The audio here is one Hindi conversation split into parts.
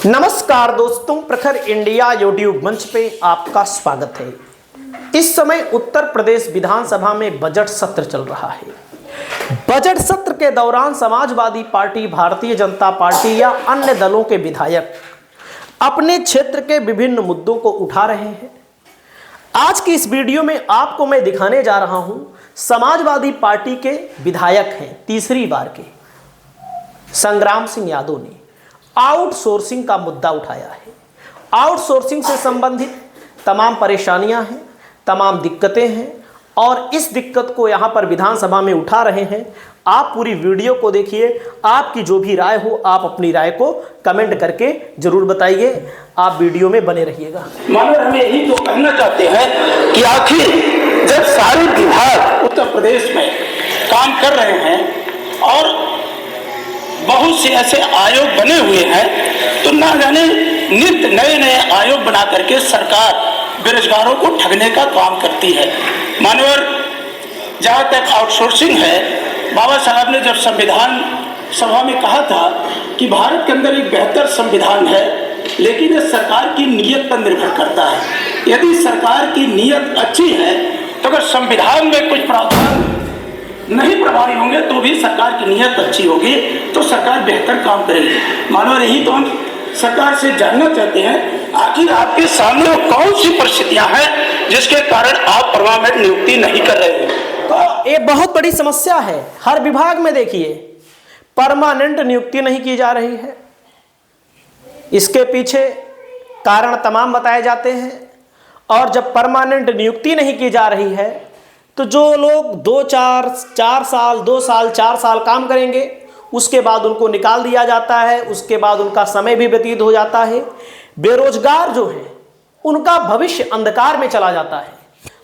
नमस्कार दोस्तों, प्रखर इंडिया यूट्यूब मंच पे आपका स्वागत है। इस समय उत्तर प्रदेश विधानसभा में बजट सत्र चल रहा है। बजट सत्र के दौरान समाजवादी पार्टी, भारतीय जनता पार्टी या अन्य दलों के विधायक अपने क्षेत्र के विभिन्न मुद्दों को उठा रहे हैं। आज की इस वीडियो में आपको मैं दिखाने जा रहा हूं, समाजवादी पार्टी के विधायक हैं तीसरी बार के संग्राम सिंह यादव ने आउटसोर्सिंग का मुद्दा उठाया है। आउटसोर्सिंग से संबंधित तमाम परेशानियां हैं, तमाम दिक्कतें हैं और इस दिक्कत को यहां पर विधानसभा में उठा रहे हैं। आप पूरी वीडियो को देखिए, आपकी जो भी राय हो आप अपनी राय को कमेंट करके जरूर बताइए। आप वीडियो में बने रहिएगा। मगर हम यही तो कहना चाहते हैं कि आखिर जब सारे विभाग उत्तर प्रदेश में काम कर रहे हैं और बहुत से ऐसे आयोग बने हुए हैं, तो ना जाने नित्य नए नए आयोग बना करके सरकार बेरोजगारों को ठगने का काम करती है। मानवर जहाँ तक आउटसोर्सिंग है, बाबा साहब ने जब संविधान सभा में कहा था कि भारत के अंदर एक बेहतर संविधान है, लेकिन ये सरकार की नीयत पर निर्भर करता है। यदि सरकार की नीयत अच्छी है तो अगर संविधान में कुछ प्रावधान नहीं प्रभावी होंगे तो भी सरकार की नीयत अच्छी होगी तो सरकार बेहतर काम करेगी। मानो यही तो हम सरकार से जानना चाहते हैं, आखिर आपके सामने कौन सी परिस्थितियां हैं जिसके कारण आप परमानेंट नियुक्ति नहीं कर रहे हैं। तो ये बहुत बड़ी समस्या है। हर विभाग में देखिए परमानेंट नियुक्ति नहीं की जा रही है। इसके पीछे कारण तमाम बताए जाते हैं और जब परमानेंट नियुक्ति नहीं की जा रही है तो जो लोग 2 साल 4 साल काम करेंगे उसके बाद उनको निकाल दिया जाता है। उसके बाद उनका समय भी व्यतीत हो जाता है। बेरोजगार जो है उनका भविष्य अंधकार में चला जाता है।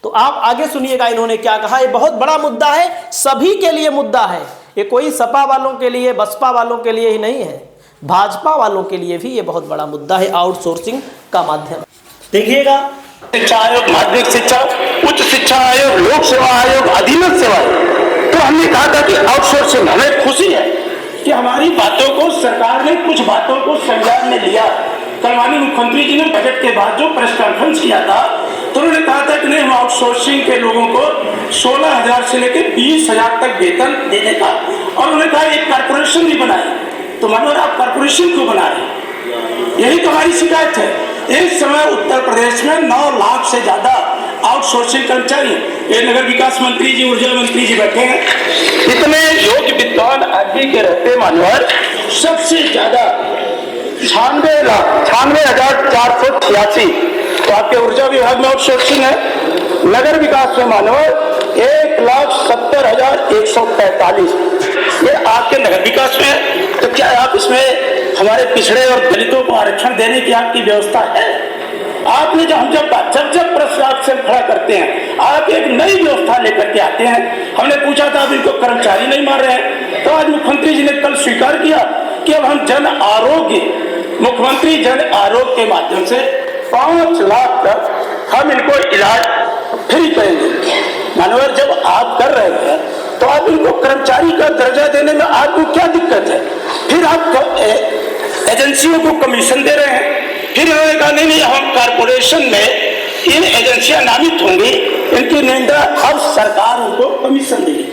तो आप आगे सुनिएगा इन्होंने क्या कहा। ये बहुत बड़ा मुद्दा है, सभी के लिए मुद्दा है। ये कोई सपा वालों के लिए, बसपा वालों के लिए ही नहीं है, भाजपा वालों के लिए भी ये बहुत बड़ा मुद्दा है आउटसोर्सिंग का माध्यम। देखिएगा, शिक्षा आयोग, माध्यमिक शिक्षा, उच्च शिक्षा आयोग, लोक सेवा आयोग, अधीनस्थ सेवा आयोग। तो हमने कहा था कि आउटसोर्सिंग, हमें खुशी है कि हमारी बातों को सरकार ने कुछ बातों को संज्ञान में लिया। कल माननीय मुख्यमंत्री जी ने बजट के बाद जो प्रेस कॉन्फ्रेंस किया था तो उन्होंने कहा था कि नहीं, हम आउटसोर्सिंग के लोगों को 16,000 से लेकर 20,000 तक वेतन देने का, और उन्होंने कहा एक कारपोरेशन भी बनाए। तो मानो आप कारपोरेशन क्यों बना रहे? यही तो हमारी शिकायत है। इस समय उत्तर प्रदेश में 9 लाख से ज्यादा आउटसोर्सिंग कर्मचारी, ये नगर विकास मंत्री जी, ऊर्जा मंत्री जी बैठे हैं, इतने योग्य विद्वान आदमी के रहते मानवर सबसे ज्यादा 96,486 तो आपके ऊर्जा विभाग में आउटसोर्सिंग है। नगर विकास में मानवर 1,70,145 ये आपके नगर विकास में है। तो क्या आप इसमें हमारे पिछड़े और दलितों को आरक्षण देने की आपकी व्यवस्था है? आपने जब प्रश्न आपसे खड़ा करते हैं, आप एक नई व्यवस्था लेकर के आते हैं। हमने पूछा था अब इनको कर्मचारी नहीं मार रहे हैं, तो आज मुख्यमंत्री जी ने कल स्वीकार किया कि अब हम मुख्यमंत्री जन आरोग्य के माध्यम से 5 लाख तक हम इनको इलाज फ्री करेंगे। मानवर जब आप कर रहे हैं तो आप इनको कर्मचारी का दर्जा देने में आपको क्या दिक्कत है? फिर आप एजेंसियों को कमीशन दे रहे हैं। फिर उन्होंने कहा नहीं, हम कारपोरेशन में इन एजेंसियां नामित होंगी, इनकी निंदा अब सरकार उनको कमीशन देगी।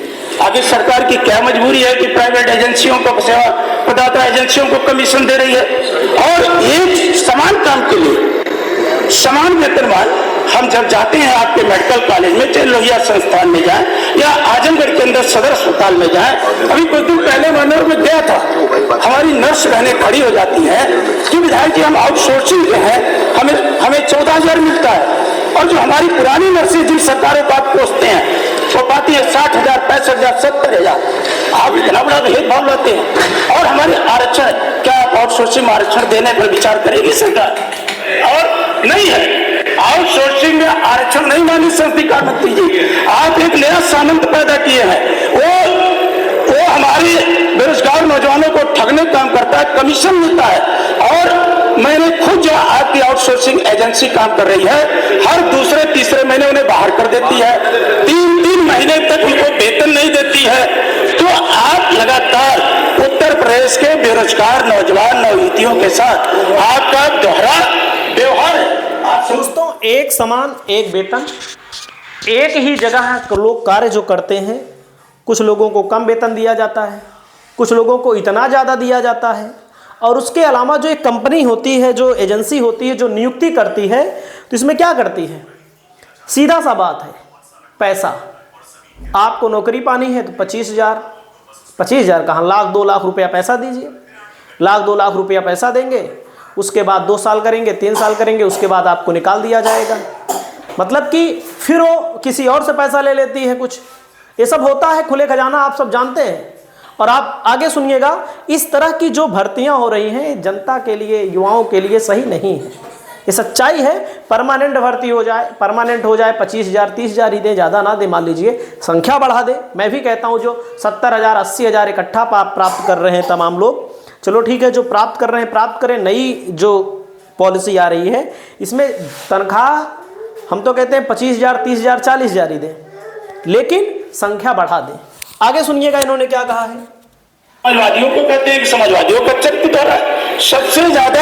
आगे सरकार की क्या मजबूरी है कि प्राइवेट एजेंसियों को, सेवा प्रदाता एजेंसियों को कमीशन दे रही है? और एक समान काम के लिए समान वेतनमान हम जब जाते हैं आपके मेडिकल कॉलेज में, चाहे लोहिया संस्थान में जाएं या आजमगढ़ के अंदर सदर अस्पताल में जाएं, अभी कुछ दिन पहले मानवर में गया था, हमारी नर्स बहनें खड़ी हो जाती हैं कि विधायक जी हम आउटसोर्सिंग जो है हमें 14,000 मिलता है, और जो हमारी पुरानी नर्सें जिन सरकारों को आप पोसते हैं वो पाती है 60,000, 65,000, 70,000। आप इतना बड़ा भेदभाव लाते हैं। और हमारे आरक्षण, क्या आप आउटसोर्सिंग आरक्षण देने पर विचार करेगी सरकार? और नहीं है, आउटसोर्सिंग में आरक्षण नहीं मानी संस्था मंत्री जी। आप एक नया सामंत पैदा किए हैं, वो हमारे बेरोजगार नौजवानों को ठगने का काम करता है, कमीशन मिलता है। और मैंने खुद जो आपकी आउटसोर्सिंग एजेंसी काम कर रही है, हर दूसरे तीसरे महीने उन्हें बाहर कर देती है, 3-3 महीने तक उनको वेतन नहीं देती है। तो आप लगातार उत्तर प्रदेश के बेरोजगार नौजवान नवयुवतियों के साथ आपका दोहरा व्यवहार है। दोस्तों, एक समान एक वेतन, एक ही जगह लोग कार्य जो करते हैं, कुछ लोगों को कम वेतन दिया जाता है, कुछ लोगों को इतना ज़्यादा दिया जाता है। और उसके अलावा जो एक कंपनी होती है, जो एजेंसी होती है, जो नियुक्ति करती है, तो इसमें क्या करती है? सीधा सा बात है, पैसा। आपको नौकरी पानी है तो 25,000 कहाँ, लाख 2 लाख रुपया पैसा दीजिए। लाख 2 लाख रुपया पैसा देंगे, उसके बाद 2 साल करेंगे, 3 साल करेंगे, उसके बाद आपको निकाल दिया जाएगा। मतलब कि फिर वो किसी और से पैसा ले लेती है कुछ। ये सब होता है, खुले खजाना, आप सब जानते हैं। और आप आगे सुनिएगा, इस तरह की जो भर्तियां हो रही हैं जनता के लिए, युवाओं के लिए सही नहीं है। ये सच्चाई है। परमानेंट भर्ती हो जाए, परमानेंट हो जाए, 25,000 30,000 ही दे, ज़्यादा ना दे, मान लीजिए संख्या बढ़ा दे। मैं भी कहता हूँ जो 70,000 80,000 इकट्ठा प्राप्त कर रहे हैं तमाम लोग, चलो ठीक है, जो प्राप्त कर रहे हैं प्राप्त करें। नई जो पॉलिसी आ रही है इसमें तनख्वाह हम तो कहते हैं 25,000 30,000 40,000 ही दें, लेकिन संख्या बढ़ा दें। आगे सुनिएगा इन्होंने क्या कहा है। समाजवादियों को कहते हैं कि समाजवादियों का चरित्र दोहरा है। सबसे ज्यादा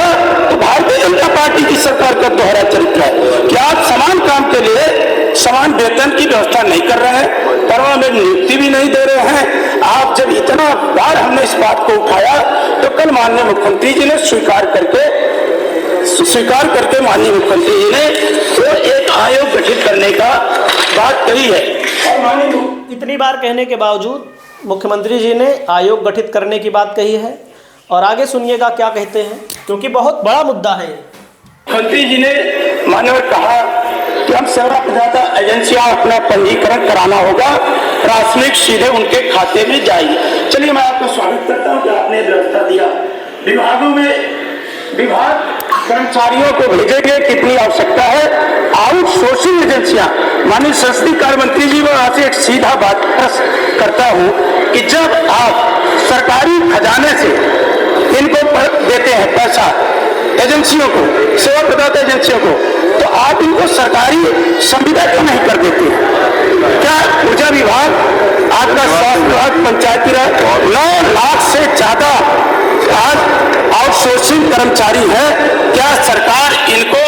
तो भारतीय जनता पार्टी की सरकार का दोहरा चरित्र है कि आप समान काम के लिए समान वेतन की व्यवस्था नहीं कर रहे हैं, परमानेंट नियुक्ति भी नहीं दे रहे हैं। आप जब इतना बार हमने इस बात को उठाया तो कल माननीय मुख्यमंत्री जी ने स्वीकार करके माननीय मुख्यमंत्री जी ने तो एक आयोग गठित करने का बात कही है। और माननीय इतनी बार कहने के बावजूद मुख्यमंत्री जी ने आयोग गठित करने की बात कही है। और आगे सुनिएगा क्या कहते हैं, क्योंकि बहुत बड़ा मुद्दा है। मुख्यमंत्री जी ने माननीय कहा कि हम सेवा प्रदाता एजेंसियां अपना पंजीकरण कराना होगा, प्राथमिक सीधे उनके खाते में जाएगी। चलिए, मैं आपका स्वागत करता हूं कि आपने व्यवस्था दिया। विभागों में विभाग कर्मचारियों को भेजेंगे, कितनी आवश्यकता है। आउटसोर्सिंग एजेंसियां, माननीय संसदीय कार्य मंत्री जी, मैं आपसे एक सीधा बात प्रश्न करता हूं कि जब आप सरकारी खजाने से इनको देते हैं पैसा, एजेंसियों को, सेवा प्रदाता एजेंसियों को, तो आप इनको सरकारी संविदा क्यों नहीं कर देते हैं? क्या ऊर्जा विभाग, आपका स्वास्थ्य विभाग, पंचायती राज, 9 लाख से ज्यादा आज आउटसोर्सिंग कर्मचारी है। क्या सरकार इनको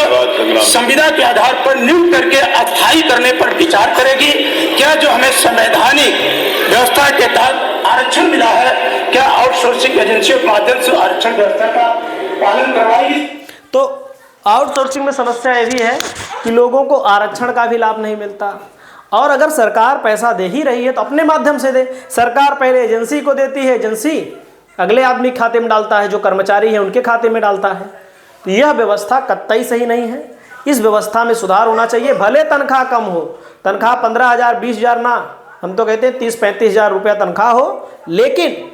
संविदा के आधार पर नियुक्त करके अस्थायी करने पर विचार करेगी? क्या जो हमें संवैधानिक व्यवस्था के तहत आरक्षण मिला है, क्या आउटसोर्सिंग एजेंसियों के माध्यम से आरक्षण व्यवस्था का पालन करवाएगी? तो आउटसोर्सिंग में समस्या ये भी है कि लोगों को आरक्षण का भी लाभ नहीं मिलता। और अगर सरकार पैसा दे ही रही है तो अपने माध्यम से दे। सरकार पहले एजेंसी को देती है, एजेंसी अगले आदमी खाते में डालता है, जो कर्मचारी है उनके खाते में डालता है। तो यह व्यवस्था कतई सही नहीं है। इस व्यवस्था में सुधार होना चाहिए। भले तनख्वाह कम हो, तनख्वाह 15,000 20,000 ना, हम तो कहते हैं 30-35,000 रुपया तनख्वाह हो, लेकिन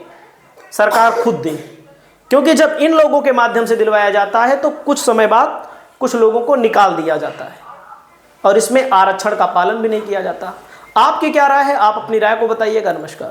सरकार खुद दे। क्योंकि जब इन लोगों के माध्यम से दिलवाया जाता है तो कुछ समय बाद कुछ लोगों को निकाल दिया जाता है और इसमें आरक्षण का पालन भी नहीं किया जाता। आपकी क्या राय है? आप अपनी राय को बताइएगा। नमस्कार।